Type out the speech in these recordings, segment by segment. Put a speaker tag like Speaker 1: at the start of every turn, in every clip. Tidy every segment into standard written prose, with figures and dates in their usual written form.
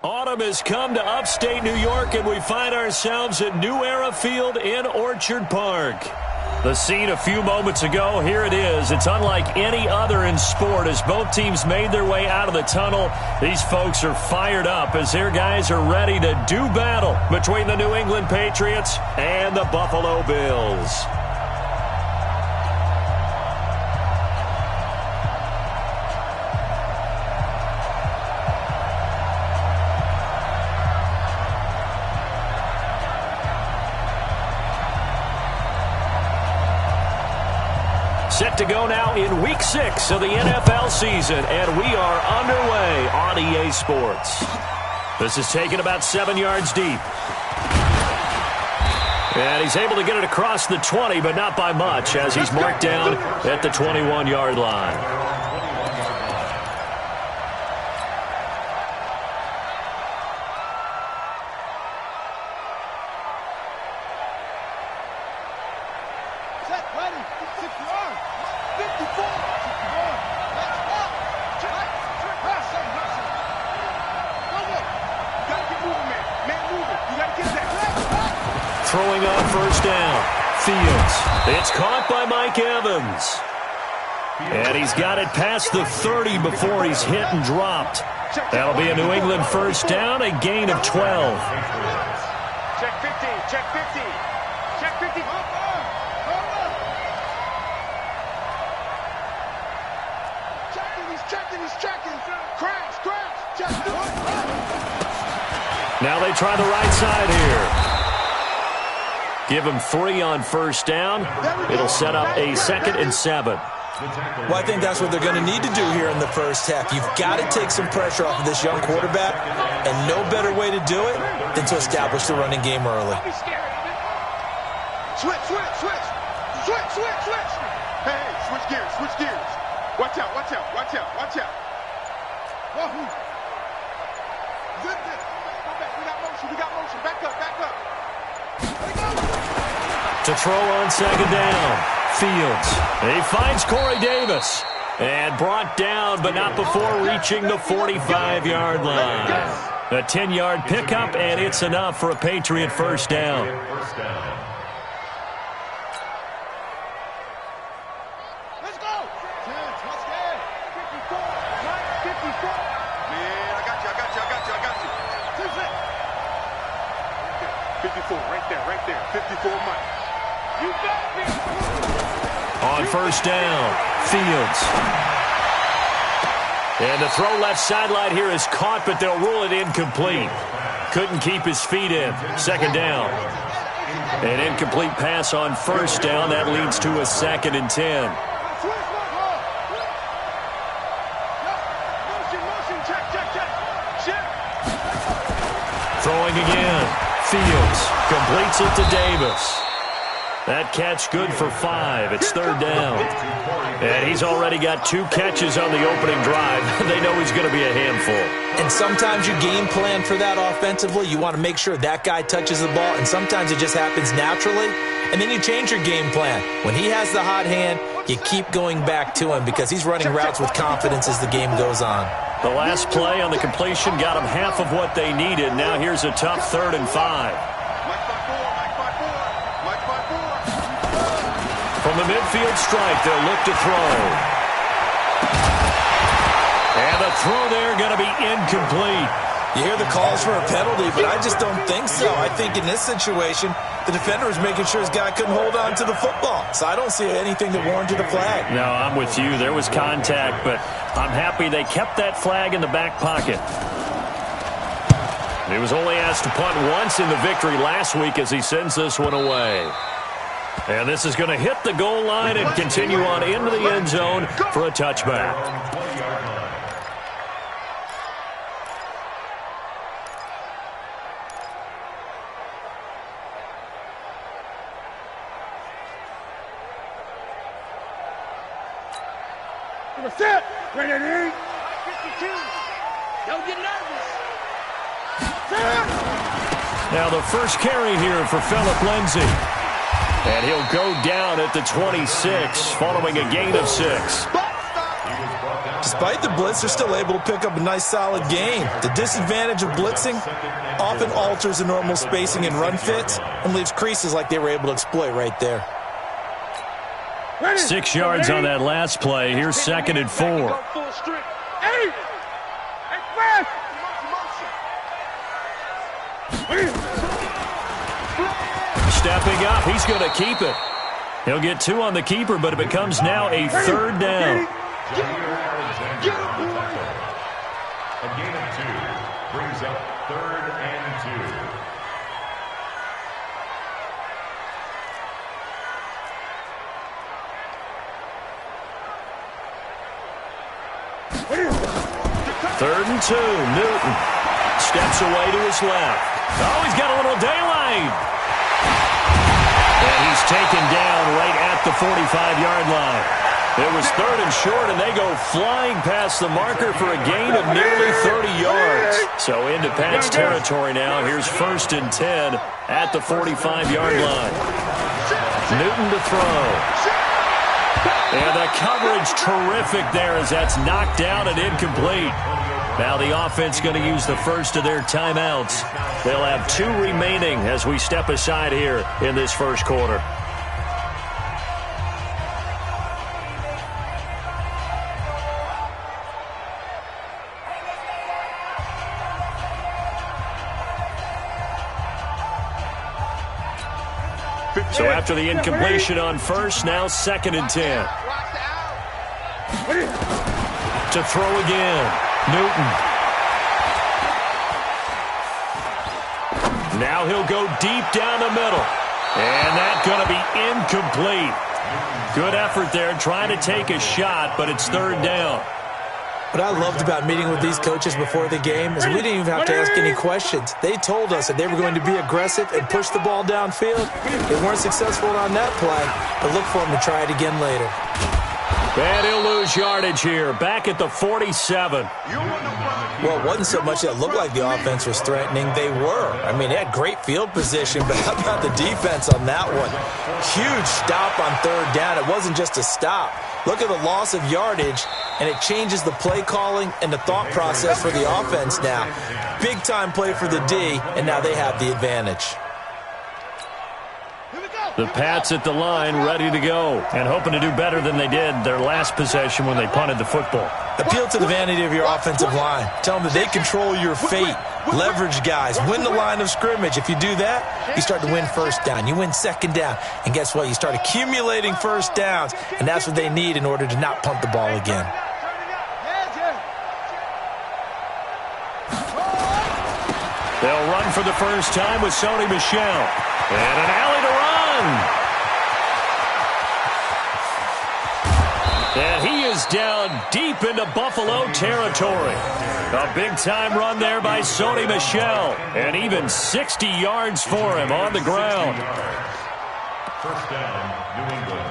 Speaker 1: Autumn has come to upstate New York, and we find ourselves at New Era Field in Orchard Park. The scene a few moments ago, here it is. It's unlike any other in sport as both teams made their way out of the tunnel. These folks are fired up as their guys are ready to do battle between the New England Patriots and the Buffalo Bills. Set to go now in Week 6 of the NFL season, and we are underway on EA Sports. This is taken about 7 yards deep. And he's able to get it across the 20, but not by much, as he's marked down at the 21-yard line. Throwing on first down. Fields. It's caught by Mike Evans. And he's got it past the 30 before he's hit and dropped. That'll be a New England first down, a gain of 12.
Speaker 2: Check 50, check 50, check 50. He's checking. Crash, check.
Speaker 1: Now they try the right side here. Give him 3 on first down. It'll set up a 2nd and 7.
Speaker 3: Well, I think that's what they're going to need to do here in the first half. You've got to take some pressure off of this young quarterback, and no better way to do it than to establish the running game early.
Speaker 2: Switch. Hey, switch gears. Watch out. We got motion. Back up.
Speaker 1: To throw on second down. Fields. He finds Corey Davis. And brought down, but not before reaching the 45-yard line. A 10-yard pickup, and it's enough for a Patriot first down.
Speaker 2: Let's go. 54. Man, I got you. 54, right there. 54, Mike. You got me.
Speaker 1: On first down, Fields. And the throw left sideline here is caught, but they'll rule it incomplete. Couldn't keep his feet in. Second down. An incomplete pass on first down. That leads to a 2nd and 10.
Speaker 2: Check.
Speaker 1: Throwing again. Fields completes it to Davis. That catch good for 5. It's 3rd down. And he's already got 2 catches on the opening drive. They know he's going to be a handful.
Speaker 3: And sometimes you game plan for that offensively. You want to make sure that guy touches the ball, and sometimes it just happens naturally. And then you change your game plan. When he has the hot hand, you keep going back to him because he's running routes with confidence as the game goes on.
Speaker 1: The last play on the completion got them half of what they needed. Now here's a tough 3rd and 5. From the midfield strike, they'll look to throw. And the throw there going to be incomplete.
Speaker 3: You hear the calls for a penalty, but I just don't think so. I think in this situation, the defender was making sure his guy couldn't hold on to the football. So I don't see anything that warranted a flag.
Speaker 1: No, I'm with you. There was contact, but I'm happy they kept that flag in the back pocket. He was only asked to punt once in the victory last week as he sends this one away. And this is going to hit the goal line and continue on into the end zone for a touchback.
Speaker 2: Set. Ready. 52. Don't get nervous.
Speaker 1: Now the first carry here for Phillip Lindsay. And he'll go down at the 26 following a gain of 6.
Speaker 3: Despite the blitz, they're still able to pick up a nice, solid gain. The disadvantage of blitzing often alters the normal spacing and run fits and leaves creases like they were able to exploit right there.
Speaker 1: 6 yards on that last play. Here's 2nd and 4. Stepping up, he's going to keep it. He'll get 2 on the keeper, but it becomes now a 3rd down.
Speaker 4: A gain of 2 brings up 3rd and
Speaker 1: 2. 3rd and 2. Newton steps away to his left. Oh, he's got a little daylight. And he's taken down right at the 45-yard line. It was 3rd and short, and they go flying past the marker for a gain of nearly 30 yards. So into Pat's territory now. Here's 1st and 10 at the 45-yard line. Newton to throw. And the coverage terrific there as that's knocked down and incomplete. Now the offense going to use the first of their timeouts. They'll have 2 remaining as we step aside here in this first quarter. So after the incompletion on first, now 2nd and 10. To throw again. Newton. Now he'll go deep down the middle. And that's going to be incomplete. Good effort there trying to take a shot, but it's 3rd down.
Speaker 3: What I loved about meeting with these coaches before the game is we didn't even have to ask any questions. They told us that they were going to be aggressive and push the ball downfield. They weren't successful on that play, but look for them to try it again later.
Speaker 1: And he'll lose yardage here, back at the 47.
Speaker 3: Well, it wasn't so much that it looked like the offense was threatening. They were. I mean, they had great field position, but how about the defense on that one? Huge stop on 3rd down. It wasn't just a stop. Look at the loss of yardage, and it changes the play calling and the thought process for the offense now. Big-time play for the D, and now they have the advantage.
Speaker 1: The Pats at the line, ready to go, and hoping to do better than they did their last possession when they punted the football.
Speaker 3: Appeal to the vanity of your offensive line. Tell them that they control your fate. Leverage guys. Win the line of scrimmage. If you do that, you start to win 1st down. You win 2nd down. And guess what? You start accumulating 1st downs, and that's what they need in order to not punt the ball again.
Speaker 1: They'll run for the first time with Sony Michel. And an alley to run. And he is down deep into Buffalo territory. A big-time run there by Sony Michel. And even 60 yards for him on the ground.
Speaker 4: 1st down, New England.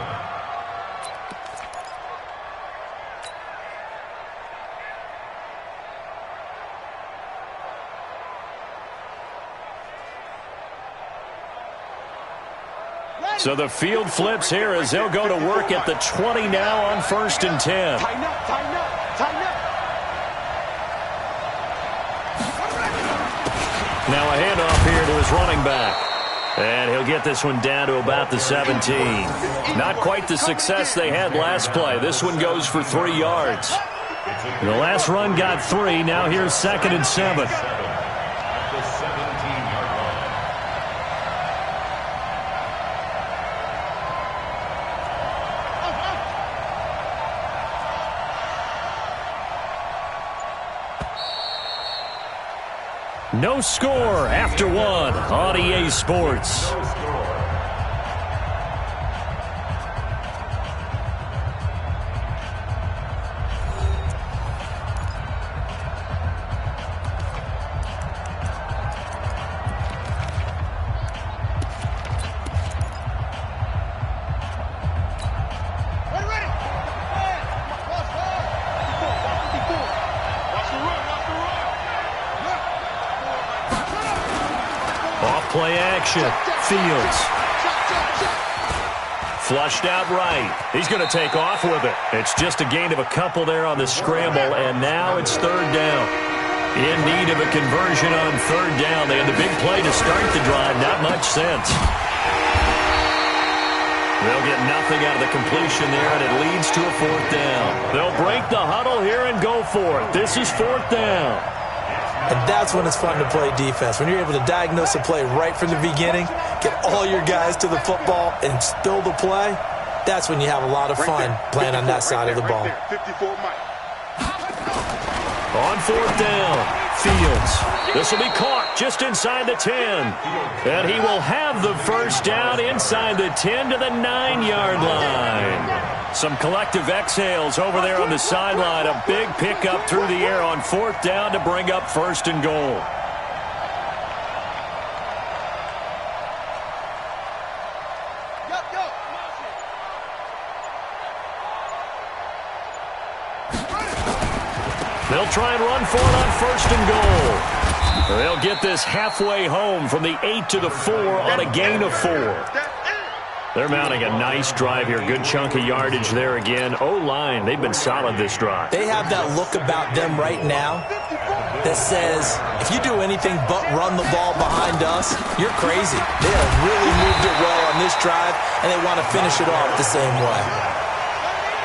Speaker 1: So the field flips here as they'll go to work at the 20 now on 1st and 10. Now a handoff here to his running back. And he'll get this one down to about the 17. Not quite the success they had last play. This one goes for 3 yards. The last run got 3. Now here's 2nd and 7. No score after 1 on EA Sports. Play action. Fields. Flushed out right. He's going to take off with it. It's just a gain of a couple there on the scramble, and now it's third down. In need of a conversion on third down. They had the big play to start the drive. Not much sense. They'll get nothing out of the completion there, and it leads to a fourth down. They'll break the huddle here and go for it. This is fourth down.
Speaker 3: And that's when it's fun to play defense. When you're able to diagnose a play right from the beginning, get all your guys to the football, and spill the play, that's when you have a lot of fun playing on that side of the ball.
Speaker 2: 54 Mike.
Speaker 1: On fourth down, Fields. This will be caught just inside the 10. And he will have the first down inside the 10 to the 9-yard line. Some collective exhales over there on the sideline. A big pickup through the air on fourth down to bring up first and goal. They'll try and run for it on first and goal. They'll get this halfway home from the 8 to the 4 on a gain of 4. They're mounting a nice drive here. Good chunk of yardage there again. O-line, they've been solid this drive.
Speaker 3: They have that look about them right now that says, if you do anything but run the ball behind us, you're crazy. They have really moved it well on this drive, and they want to finish it off the same way.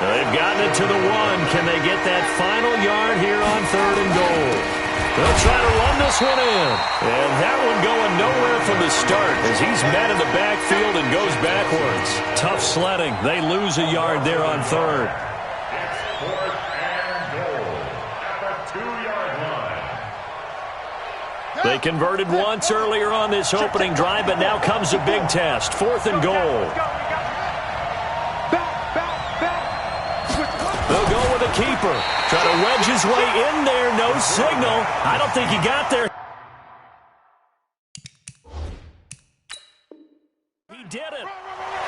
Speaker 1: They've gotten it to the 1. Can they get that final yard here on third and goal? They'll try to run this one in. And that one going nowhere from the start as he's met in the backfield and goes backwards. Tough sledding. They lose a yard there on third.
Speaker 4: It's fourth and goal at the 2-yard line.
Speaker 1: They converted once earlier on this opening drive, but now comes a big test. Fourth and goal. They'll go with a keeper. Try to wedge his way in there. No signal. I don't think he got there. He did it.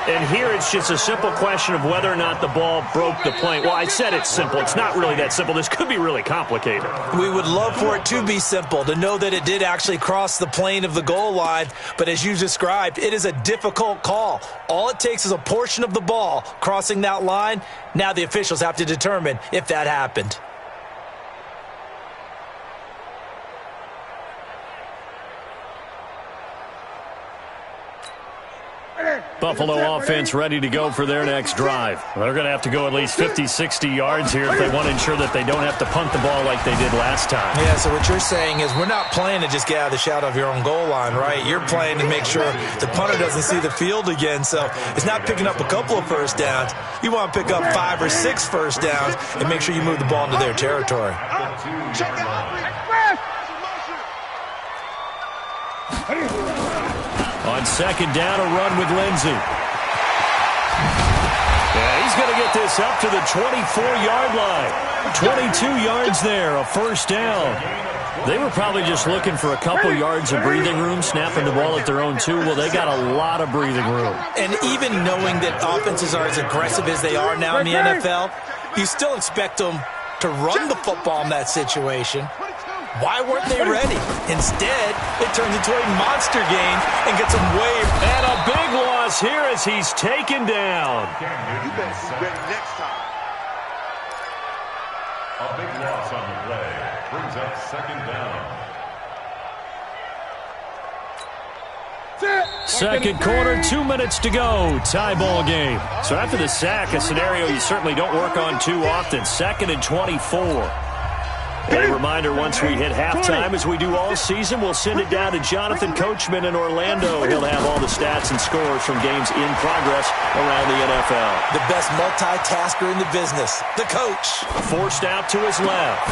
Speaker 1: And here it's just a simple question of whether or not the ball broke the plane. Well, I said it's simple. It's not really that simple. This could be really complicated.
Speaker 3: We would love for it to be simple, to know that it did actually cross the plane of the goal line. But as you described, it is a difficult call. All it takes is a portion of the ball crossing that line. Now the officials have to determine if that happened.
Speaker 1: Buffalo offense ready to go for their next drive. They're going to have to go at least 50, 60 yards here if they want to ensure that they don't have to punt the ball like they did last time.
Speaker 3: Yeah, so what you're saying is we're not playing to just get out of the shadow of your own goal line, right? You're playing to make sure the punter doesn't see the field again. So it's not picking up a couple of first downs. You want to pick up 5 or 6 first downs and make sure you move the ball into their territory.
Speaker 1: On second down, a run with Lindsey. Yeah, he's going to get this up to the 24-yard line. 22 yards there, a first down. They were probably just looking for a couple yards of breathing room, snapping the ball at their own 2. Well, they got a lot of breathing room.
Speaker 3: And even knowing that offenses are as aggressive as they are now in the NFL, you still expect them to run the football in that situation. Why weren't they ready? Instead, it turns into a monster game and gets them waved.
Speaker 1: And a big loss here as he's taken down.
Speaker 2: You better be ready next time.
Speaker 4: A big loss on the play brings up second down.
Speaker 1: Second quarter, 2 minutes to go. Tie ball game. So after the sack, a scenario you certainly don't work on too often. Second and 24. A reminder, once we hit halftime, as we do all season, we'll send it down to Jonathan Coachman in Orlando. He'll have all the stats and scores from games in progress around the NFL.
Speaker 3: The best multitasker in the business, the coach.
Speaker 1: Forced out to his left.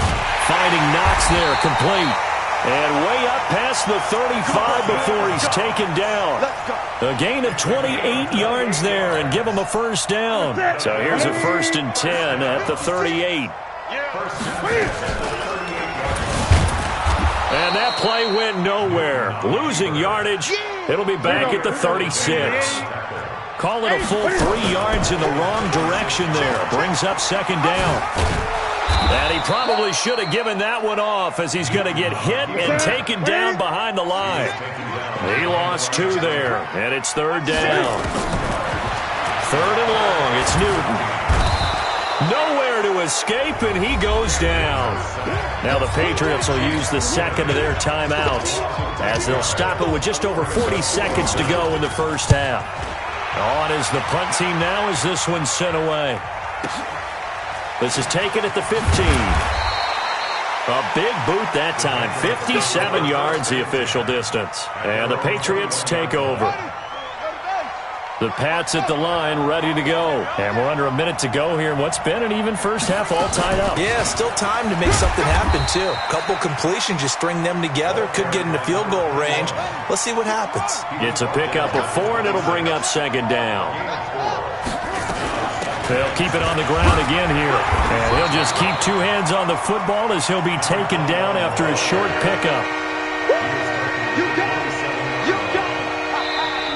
Speaker 1: Finding Knox there, complete. And way up past the 35 before he's taken down. A gain of 28 yards there and give him a first down. So here's a 1st and 10 at the 38. And that play went nowhere. Losing yardage. It'll be back at the 36. Call it a full 3 yards in the wrong direction there. Brings up second down. And he probably should have given that one off as he's going to get hit and taken down behind the line. He lost 2 there, and it's third down. Third and long. It's Newton. Nowhere to escape, and he goes down. Now the Patriots will use the second of their timeouts as they'll stop it with just over 40 seconds to go in the first half. On is the punt team now as this one's sent away. This is taken at the 15. A big boot that time. 57 yards the official distance. And the Patriots take over. The Pats at the line, ready to go. And we're under a minute to go here in what's been an even first half, all tied up.
Speaker 3: Yeah, still time to make something happen, too. Couple completions, you string them together, could get into field goal range. Let's see what happens.
Speaker 1: It's a pickup of 4, and it'll bring up second down. They'll keep it on the ground again here. And he'll just keep two hands on the football as he'll be taken down after a short pickup.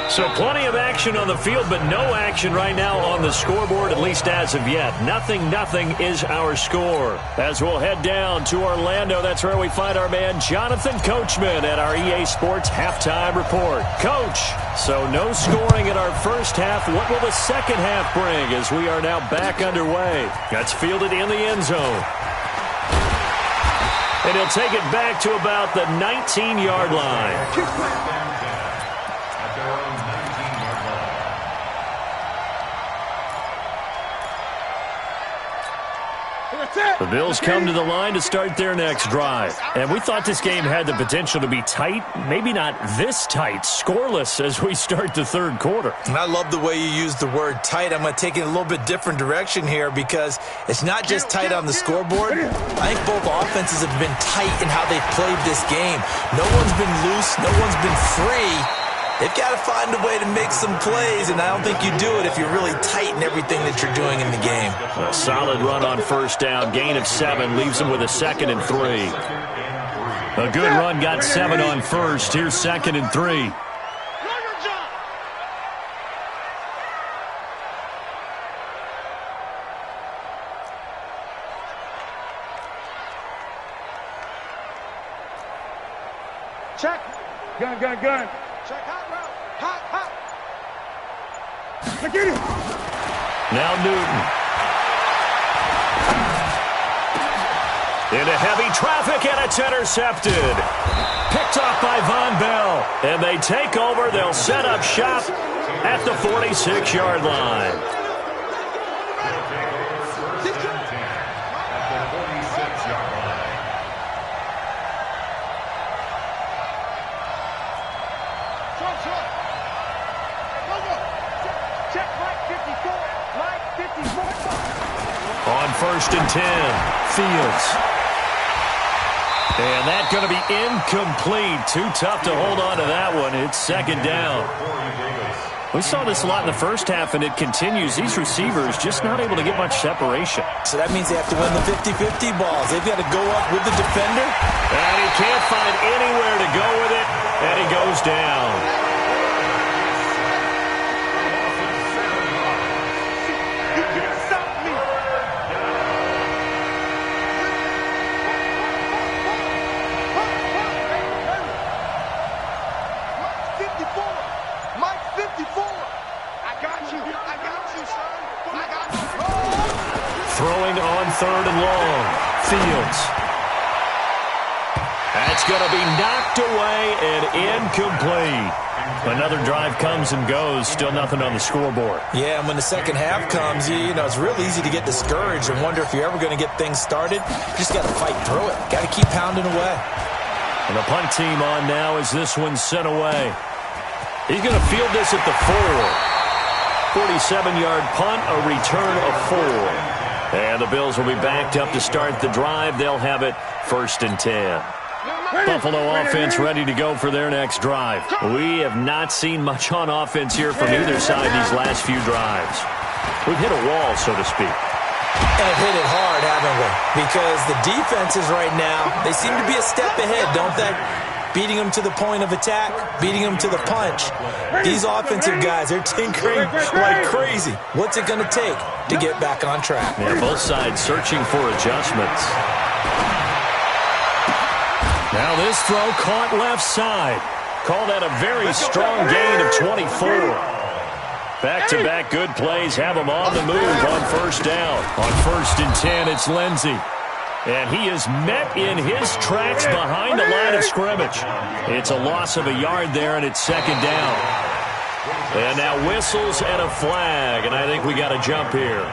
Speaker 1: So plenty of action on the field, but no action right now on the scoreboard, at least as of yet. 0-0 is our score. As we'll head down to Orlando, that's where we find our man Jonathan Coachman at our EA Sports Halftime Report. Coach, so no scoring in our first half. What will the second half bring as we are now back underway? That's fielded in the end zone. And he'll take it back to about the 19-yard line. The Bills come to the line to start their next drive. And we thought this game had the potential to be tight, maybe not this tight, scoreless as we start the third quarter.
Speaker 3: And I love the way you use the word tight. I'm going to take it in a little bit different direction here because it's not just tight on the scoreboard. I think both offenses have been tight in how they've played this game. No one's been loose. No one's been free. They've got to find a way to make some plays, and I don't think you do it if you're really tight in everything that you're doing in the game.
Speaker 1: A solid run on first down. Gain of 7 leaves them with a 2nd and 3. A good run got 7 on first. Here's 2nd and 3.
Speaker 2: Check. Gun. Check hot route. Hot. I get it.
Speaker 1: Now Newton. Into heavy traffic, and it's intercepted. Picked off by Von Bell. And they take over. They'll set up shop at the 46-yard line. On 1st and 10, Fields. And that's going to be incomplete. Too tough to hold on to that one. It's 2nd down. We saw this a lot in the first half, and it continues. These receivers just not able to get much separation.
Speaker 3: So that means they have to win the 50-50 balls. They've got to go up with the defender.
Speaker 1: And he can't find anywhere to go with it, and he goes down. Throwing on 3rd and long. Fields. That's going to be knocked away and incomplete. Another drive comes and goes. Still nothing on the scoreboard.
Speaker 3: Yeah, and when the second half comes, you know, it's real easy to get discouraged and wonder if you're ever going to get things started. You just got to fight through it. Got to keep pounding away.
Speaker 1: And the punt team on now as this one's sent away. He's going to field this at the 4. 47-yard punt, a return of 4. And the Bills will be backed up to start the drive. They'll have it 1st and 10. Buffalo offense ready to go for their next drive. We have not seen much on offense here from either side these last few drives. We've hit a wall, so to speak.
Speaker 3: And hit it hard, haven't we? Because the defenses right now, they seem to be a step ahead, don't they? Beating them to the point of attack, beating them to the punch. These offensive guys, they're tinkering like crazy. What's it going to take to get back on track?
Speaker 1: Yeah, both sides searching for adjustments. Now this throw caught left side. Call that a very strong gain of 24. Back-to-back good plays have him on the move on first down. On 1st and 10, it's Lindsey. And he is met in his tracks behind the line of scrimmage. It's a loss of a yard there, and it's 2nd down. And now whistles and a flag, and I think we got a jump here.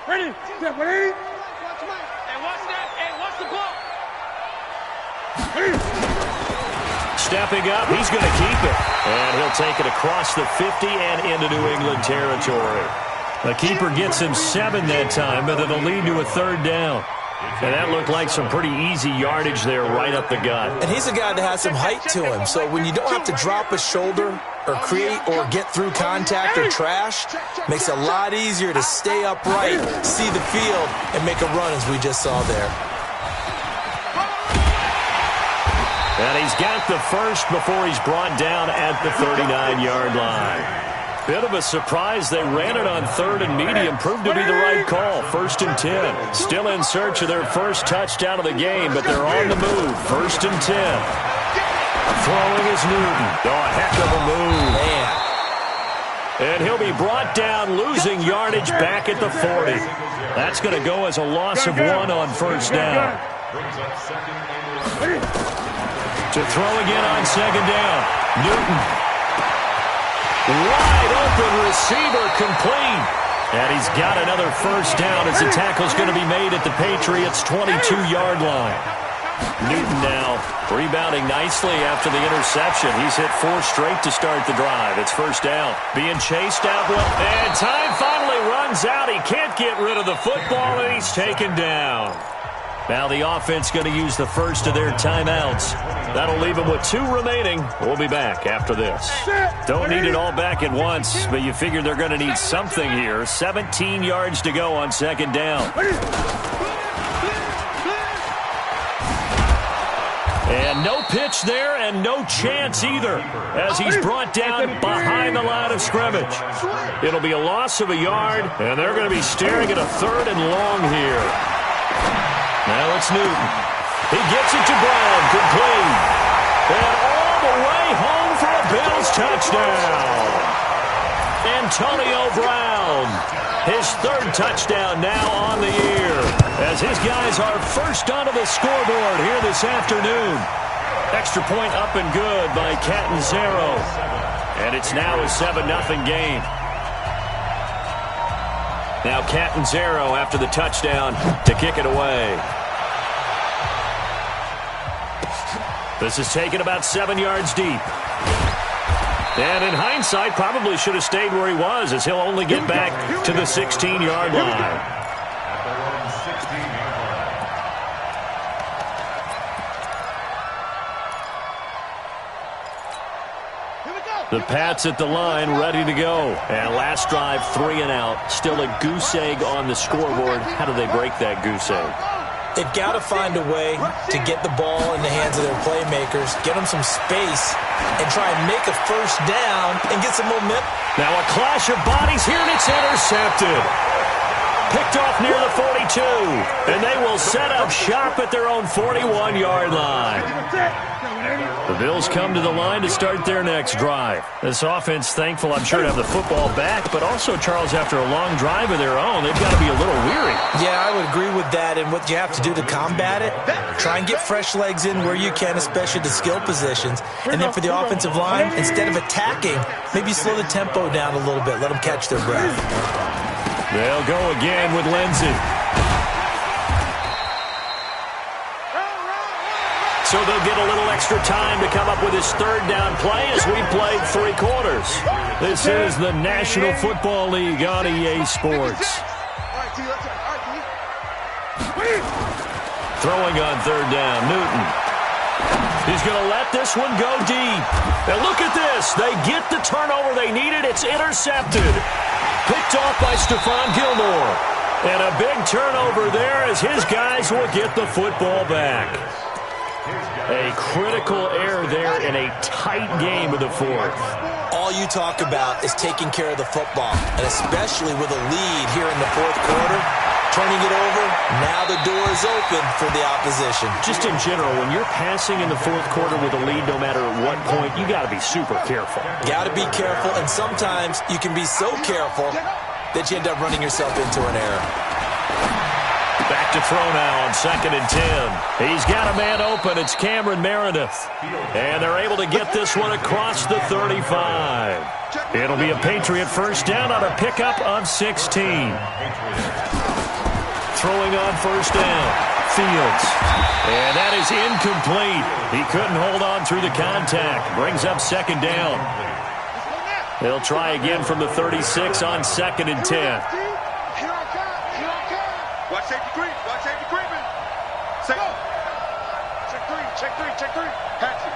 Speaker 2: Ready? Step ready?
Speaker 5: Hey, watch that. Hey, watch the ball.
Speaker 1: Stepping up, he's going to keep it. And he'll take it across the 50 and into New England territory. The keeper gets him 7 that time, but it'll lead to a 3rd down. And that looked like some pretty easy yardage there right up the gut.
Speaker 3: And he's a guy that has some height to him. So when you don't have to drop a shoulder or create or get through contact or trash, makes it a lot easier to stay upright, see the field, and make a run as we just saw there.
Speaker 1: And he's got the first before he's brought down at the 39-yard line. Bit of a surprise. They ran it on 3rd and medium. Proved to be the right call. 1st and 10. Still in search of their first touchdown of the game, but they're on the move. 1st and 10. Throwing is Newton. Oh, a heck of a move.
Speaker 3: Man.
Speaker 1: And he'll be brought down, losing yardage back at the 40. That's going to go as a loss of 1 on 1st down. To throw again on 2nd down. Newton. Wide open receiver complete. And he's got another 1st down as the tackle's going to be made at the Patriots' 22-yard line. Newton now rebounding nicely after the interception. He's hit 4 straight to start the drive. It's 1st down. Being chased out. And time finally runs out. He can't get rid of the football, and he's taken down. Now the offense going to use the first of their timeouts. That'll leave them with 2 remaining. We'll be back after this. Don't need it all back at once, but you figure they're going to need something here. 17 yards to go on 2nd down. And no pitch there and no chance either as he's brought down behind the line of scrimmage. It'll be a loss of a yard, and they're going to be staring at a 3rd and long here. Now it's Newton. He gets it to Brown, complete. And all the way home for a Bills touchdown. Antonio Brown, his 3rd touchdown now on the year, as his guys are first onto the scoreboard here this afternoon. Extra point up and good by Catanzaro. And it's now a 7-0 game. Now Catanzaro after the touchdown to kick it away. This is taken about 7 yards deep. And in hindsight, probably should have stayed where he was, as he'll only get back to the 16-yard line. The Pats at the line, ready to go. And last drive, 3 and out. Still a goose egg on the scoreboard. How do they break that goose egg?
Speaker 3: They've got to find a way to get the ball in the hands of their playmakers, get them some space, and try and make a 1st down and get some momentum.
Speaker 1: Now a clash of bodies here, and it's intercepted. Picked off near the 42, and they will set up shop at their own 41-yard line. The Bills come to the line to start their next drive. This offense, thankful, I'm sure, to have the football back, but also, Charles, after a long drive of their own, they've got to be a little weary.
Speaker 3: Yeah, I would agree with that, and what you have to do to combat it, try and get fresh legs in where you can, especially the skill positions, and then for the offensive line, instead of attacking, maybe slow the tempo down a little bit, let them catch their breath.
Speaker 1: They'll go again with Lindsey. So they'll get a little extra time to come up with his 3rd down play as we played 3 quarters. This is the National Football League on EA Sports. Throwing on 3rd down, Newton. He's going to let this one go deep. And look at this. They get the turnover they needed. It's intercepted. Picked off by Stephon Gilmore. And a big turnover there as his guys will get the football back. A critical error there in a tight game of the 4th.
Speaker 3: All you talk about is taking care of the football, and especially with a lead here in the 4th quarter, turning it over. Now the door is open for the opposition.
Speaker 1: Just in general, when you're passing in the fourth quarter with a lead, no matter at what point, you got to be super careful.
Speaker 3: Got to be careful, and sometimes you can be so careful that you end up running yourself into an error.
Speaker 1: Back to throw now on 2nd and 10. He's got a man open. It's Cameron Meredith. And they're able to get this one across the 35. It'll be a Patriot first down on a pickup of 16. Throwing on first down. Fields. And that is incomplete. He couldn't hold on through the contact. Brings up 2nd down. They'll try again from the 36 on 2nd and 10.
Speaker 2: Watch safety creep. Watch safety creeping. Check three. Check three. Check three. Hatch it.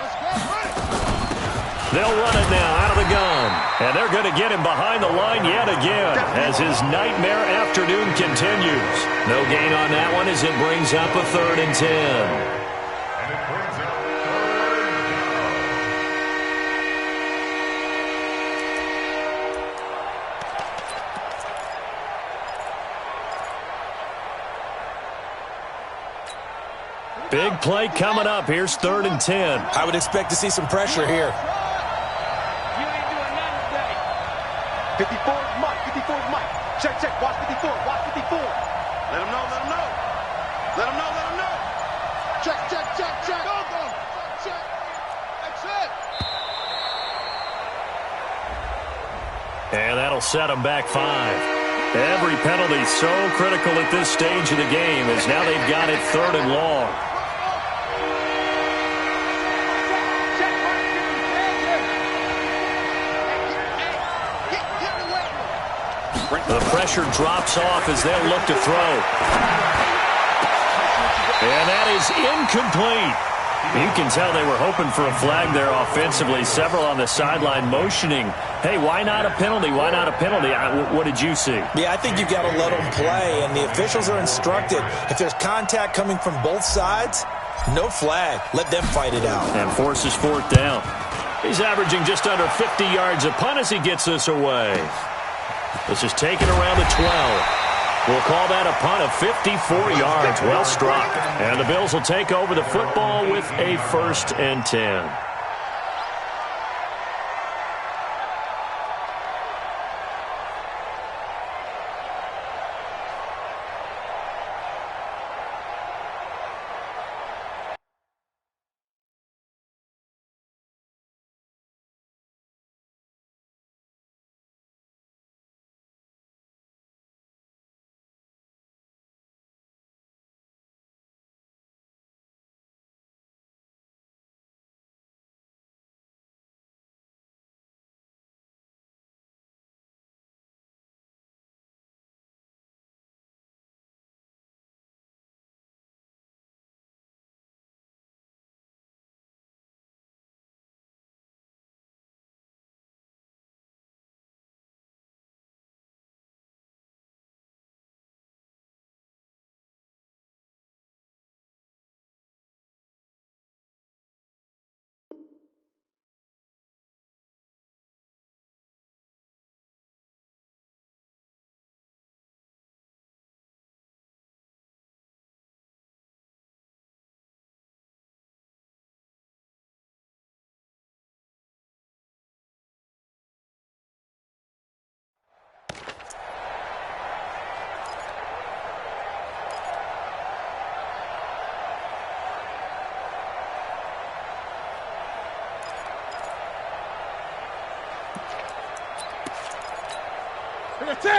Speaker 2: Let's go. Run it.
Speaker 1: They'll run it now out of the gun. And they're going to get him behind the line yet again as his nightmare afternoon continues. No gain on that one as it brings up a 3rd and 10.
Speaker 4: And it brings up 3rd down.
Speaker 1: Big play coming up. Here's 3rd and 10.
Speaker 3: I would expect to see some pressure here.
Speaker 5: You ain't doing nothing today.
Speaker 2: 54 is Mike. 54 is Mike. Check. Watch 54. Watch 54. Let him know. Let him know. Let him know. Let him know. Check. Go. Check. That's it.
Speaker 1: And that'll set them back 5. Every penalty so critical at this stage of the game as now they've got it 3rd and long. The pressure drops off as they'll look to throw. And that is incomplete. You can tell they were hoping for a flag there offensively. Several on the sideline motioning, hey, why not a penalty? Why not a penalty? What did you see?
Speaker 3: Yeah, I think you've got to let them play, and the officials are instructed. If there's contact coming from both sides, no flag. Let them fight it out.
Speaker 1: And forces 4th down. He's averaging just under 50 yards a punt as he gets this away. This is taken around the 12. We'll call that a punt of 54 yards. Well struck. And the Bills will take over the football with a 1st and 10.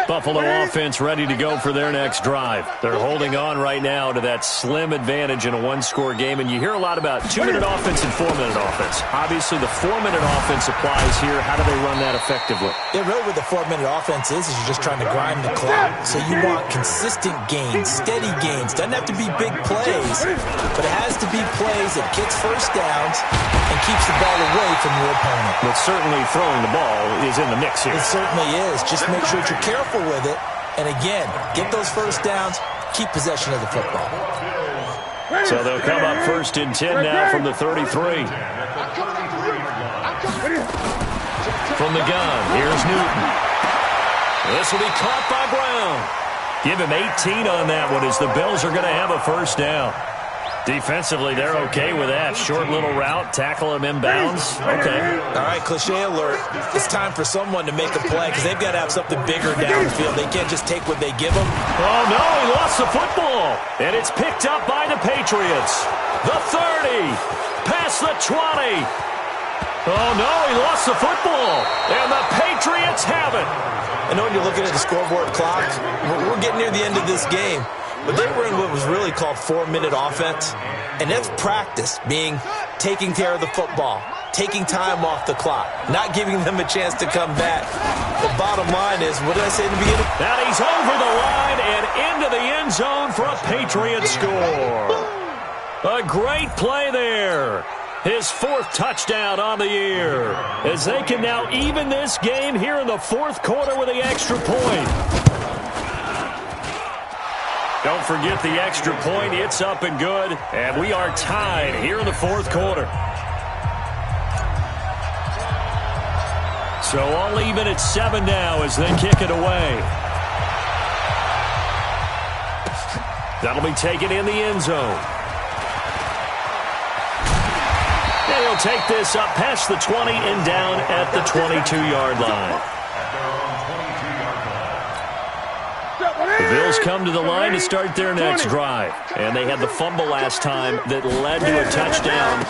Speaker 1: Buffalo offense ready to go for their next drive. They're holding on right now to that slim advantage in a one-score game, and you hear a lot about 2-minute offense and 4-minute offense. Obviously, the 4-minute offense applies here. How do they run that effectively?
Speaker 3: Yeah, really what the 4-minute offense is you're just trying to grind the clock. So you want consistent gains, steady gains. Doesn't have to be big plays, but it has to be plays that gets first downs and keeps the ball away from your opponent.
Speaker 1: But certainly throwing the ball is in the mix here.
Speaker 3: It certainly is. Just make sure that you're careful with it. And again, get those first downs, keep possession of the football.
Speaker 1: So they'll come up 1st and 10 now from the 33. From the gun, here's Newton. This will be caught by Brown. Give him 18 on that one as the Bills are going to have a first down. Defensively, they're okay with that. Short little route, tackle him inbounds. Okay.
Speaker 3: All right, cliche alert. It's time for someone to make a play because they've got to have something bigger downfield. They can't just take what they give them.
Speaker 1: Oh, no, he lost the football. And it's picked up by the Patriots. The 30, past the 20. Oh, no, he lost the football. And the Patriots have it.
Speaker 3: I know when you're looking at the scoreboard clock, we're getting near the end of this game. But they were in what was really called 4-minute offense. And that's practice, being taking care of the football, taking time off the clock, not giving them a chance to come back. The bottom line is, what did I say in the beginning?
Speaker 1: Now he's over the line and into the end zone for a Patriot score. A great play there. His 4th touchdown on the year. As they can now even this game here in the 4th quarter with the extra point. Don't forget the extra point. It's up and good. And we are tied here in the 4th quarter. So all even at 7 now as they kick it away. That'll be taken in the end zone. And he'll take this up past the 20 and down at the 22-yard line. The Bills come to the line to start their next drive. And they had the fumble last time that led to a touchdown.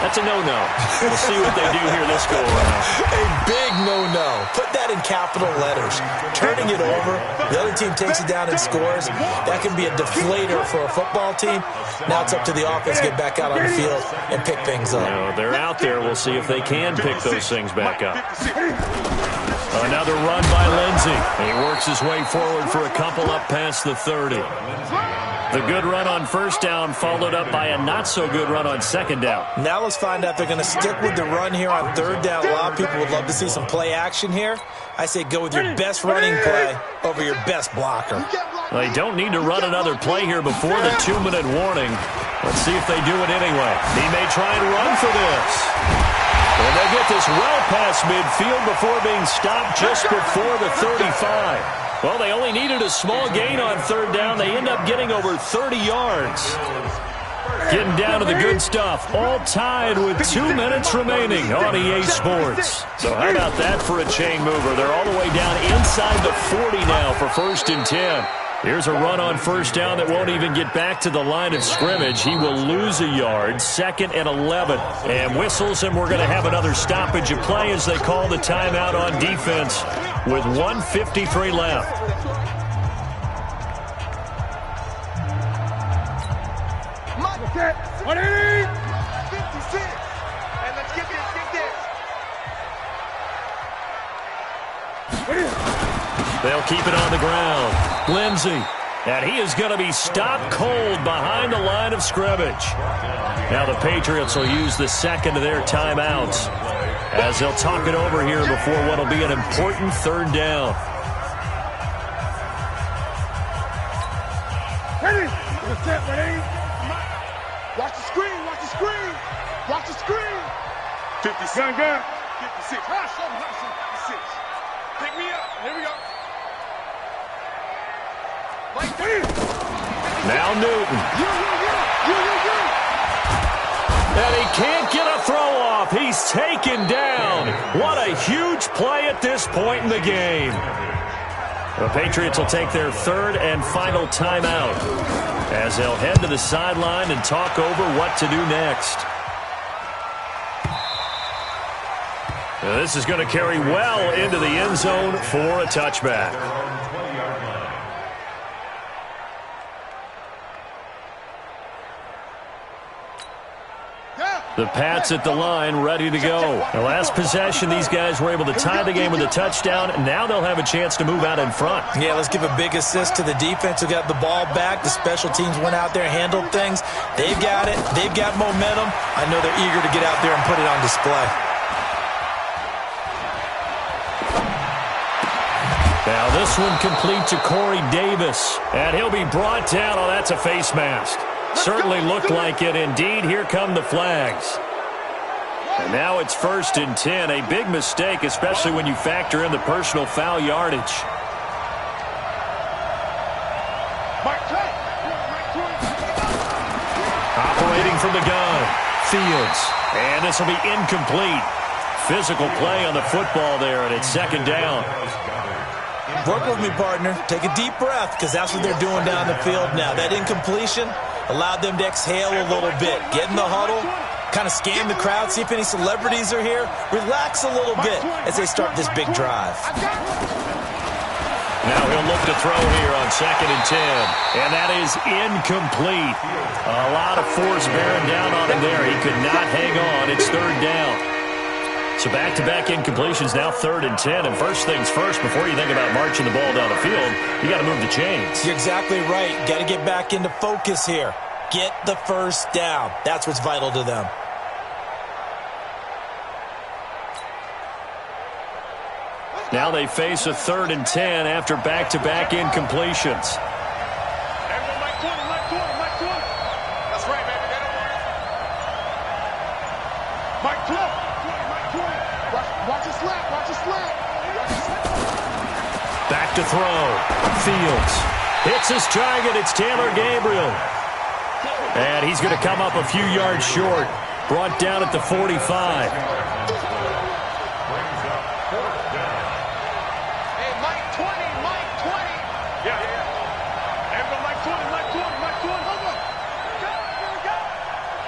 Speaker 1: That's a no-no. We'll see what they do here this go-around.
Speaker 3: A big no-no. Put that in capital letters. Turning it over, the other team takes it down and scores. That can be a deflator for a football team. Now it's up to the offense to get back out on the field and pick things up.
Speaker 1: They're out there. We'll see if they can pick those things back up. Another run by Lindsey. He works his way forward for a couple up past the 30. The good run on first down followed up by a not-so-good run on second down.
Speaker 3: Now let's find out if they're going to stick with the run here on third down. A lot of people would love to see some play action here. I say go with your best running play over your best blocker.
Speaker 1: They don't need to run another play here before the 2-minute warning. Let's see if they do it anyway. He may try and run for this. And they get this well past midfield before being stopped just before the 35. Well, they only needed a small gain on third down. They end up getting over 30 yards. Getting down to the good stuff. All tied with 2 minutes remaining on EA Sports. So how about that for a chain mover? They're all the way down inside the 40 now for 1st and 10. Here's a run on first down that won't even get back to the line of scrimmage. He will lose a yard. 2nd and 11. And whistles, and we're going to have another stoppage of play as they call the timeout on defense with 1:53 left.
Speaker 2: What is 56. And let's get this.
Speaker 1: They'll keep it on the ground. Lindsey. And he is going to be stopped cold behind the line of scrimmage. Now the Patriots will use the second of their timeouts as they'll talk it over here before what will be an important third down.
Speaker 2: Ready? Ready? Watch the screen. Watch the screen. Watch the screen. 56. Gun. 56. Hush him. 56. Pick me up. Here we go.
Speaker 1: Now Newton. And he can't get a throw off. He's taken down. What a huge play at this point in the game. The Patriots will take their third and final timeout as they'll head to the sideline and talk over what to do next. Now this is going to carry well into the end zone for a touchback. The Pats at the line, ready to go. The last possession, these guys were able to tie the game with a touchdown. Now they'll have a chance to move out in front.
Speaker 3: Yeah, let's give a big assist to the defense who got the ball back. The special teams went out there, handled things. They've got it. They've got momentum. I know they're eager to get out there and put it on display.
Speaker 1: Now this one complete to Corey Davis. And he'll be brought down. Oh, that's a face mask. Certainly looked like it. Indeed, here come the flags. And now it's 1st and 10. A big mistake, especially when you factor in the personal foul yardage. from the gun. Fields. And this will be incomplete. Physical play on the football there, and it's second down.
Speaker 3: Work with me, partner. Take a deep breath, because that's what they're doing down the field now. That incompletion allowed them to exhale a little bit. Get in the huddle, kind of scan the crowd, see if any celebrities are here. Relax a little bit as they start this big drive.
Speaker 1: Now he'll look to throw here on 2nd and 10. And that is incomplete. A lot of force bearing down on him there. He could not hang on. It's 3rd down. So back-to-back incompletions, now 3rd and 10. And first things first, before you think about marching the ball down the field, you got to move the chains.
Speaker 3: You're exactly right. Got to get back into focus here. Get the first down. That's what's vital to them.
Speaker 1: Now they face a 3rd and 10 after back-to-back incompletions.
Speaker 2: That's right, baby. They don't want it. Mike 12. Mike 20. Watch it slap. Watch it slap.
Speaker 1: Back to throw. Fields hits his target. It's Taylor Gabriel. And he's going to come up a few yards short. Brought down at the 45.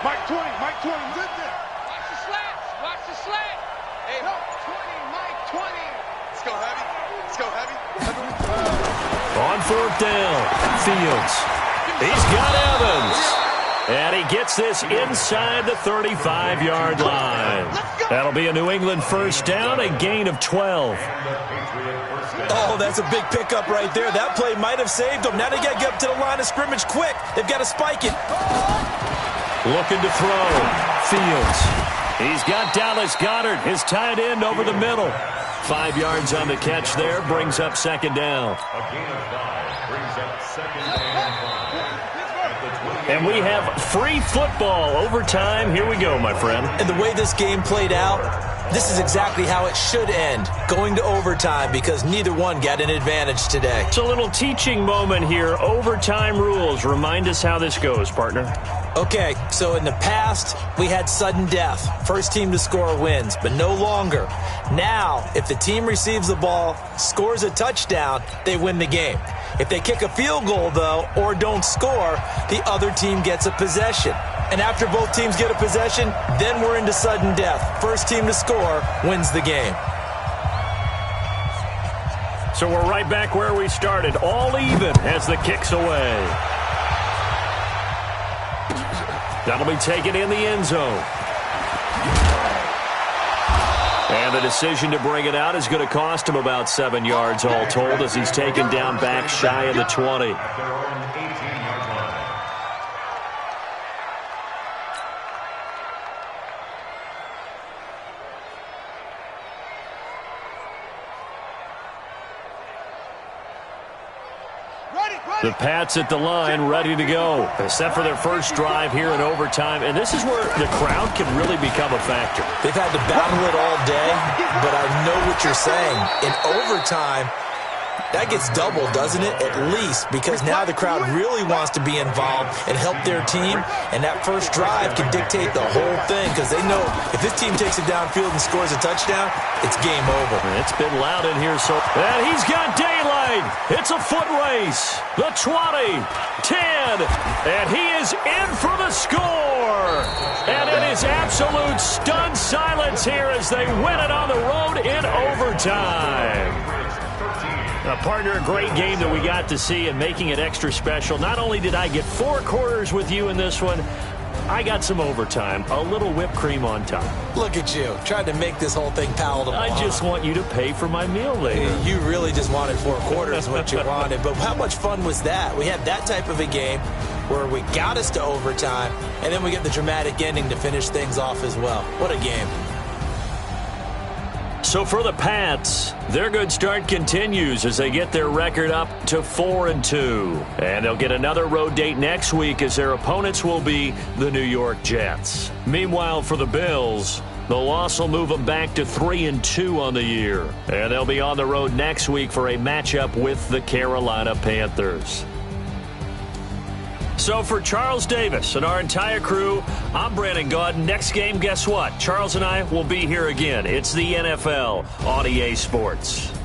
Speaker 2: Mike 20, Mike 20, he's in there.
Speaker 5: Watch the slats. Watch the slat. Hey, 20, Mike 20.
Speaker 2: Let's go heavy. Let's go heavy.
Speaker 1: On 4th down, Fields. He's got Evans. And he gets this inside the 35-yard line. That'll be a New England first down, a gain of 12.
Speaker 3: Oh, that's a big pickup right there. That play might have saved them. Now they got to get up to the line of scrimmage quick. They've got to spike it.
Speaker 1: Looking to throw. Fields. He's got Dallas Goedert, his tight end, over the middle. 5 yards on the catch there, brings up 2nd down.
Speaker 4: A gain of 5 brings up 2nd and 5.
Speaker 1: And we have free football overtime. Here we go, my friend.
Speaker 3: And the way this game played out, this is exactly how it should end, going to overtime, because neither one got an advantage today.
Speaker 1: It's a little teaching moment here. Overtime rules. Remind us how this goes, partner.
Speaker 3: Okay, so in the past, we had sudden death. First team to score wins, but no longer. Now, if the team receives the ball, scores a touchdown, they win the game. If they kick a field goal, though, or don't score, the other team gets a possession. And after both teams get a possession, then we're into sudden death. First team to score wins the game.
Speaker 1: So we're right back where we started, all even as the kick's away. That'll be taken in the end zone. And the decision to bring it out is going to cost him about 7 yards all told, as he's taken down back shy of the 20. The Pats at the line, ready to go. Set for their first drive here in overtime. And this is where the crowd can really become a factor.
Speaker 3: They've had to battle it all day, but I know what you're saying. In overtime, that gets doubled, doesn't it? At least, because now the crowd really wants to be involved and help their team. And that first drive can dictate the whole thing, because they know if this team takes it downfield and scores a touchdown, it's game over.
Speaker 1: It's been loud in here, so. And he's got daylight. It's a foot race. The 20, 10, and he is in for the score. And it is absolute stunned silence here as they win it on the road in overtime. Partner, a great game that we got to see and making it extra special. Not only did I get 4 quarters with you in this one, I got some overtime, a little whipped cream on top.
Speaker 3: Look at you, trying to make this whole thing palatable.
Speaker 1: I just want you to pay for my meal later.
Speaker 3: You really just wanted 4 quarters, what you wanted. But how much fun was that? We had that type of a game where we got us to overtime, and then we get the dramatic ending to finish things off as well. What a game.
Speaker 1: So for the Pats, their good start continues as they get their record up to 4-2. And they'll get another road date next week as their opponents will be the New York Jets. Meanwhile, for the Bills, the loss will move them back to 3-2 on the year. And they'll be on the road next week for a matchup with the Carolina Panthers. So for Charles Davis and our entire crew, I'm Brandon Gaudin. Next game, guess what? Charles and I will be here again. It's the NFL on EA Sports.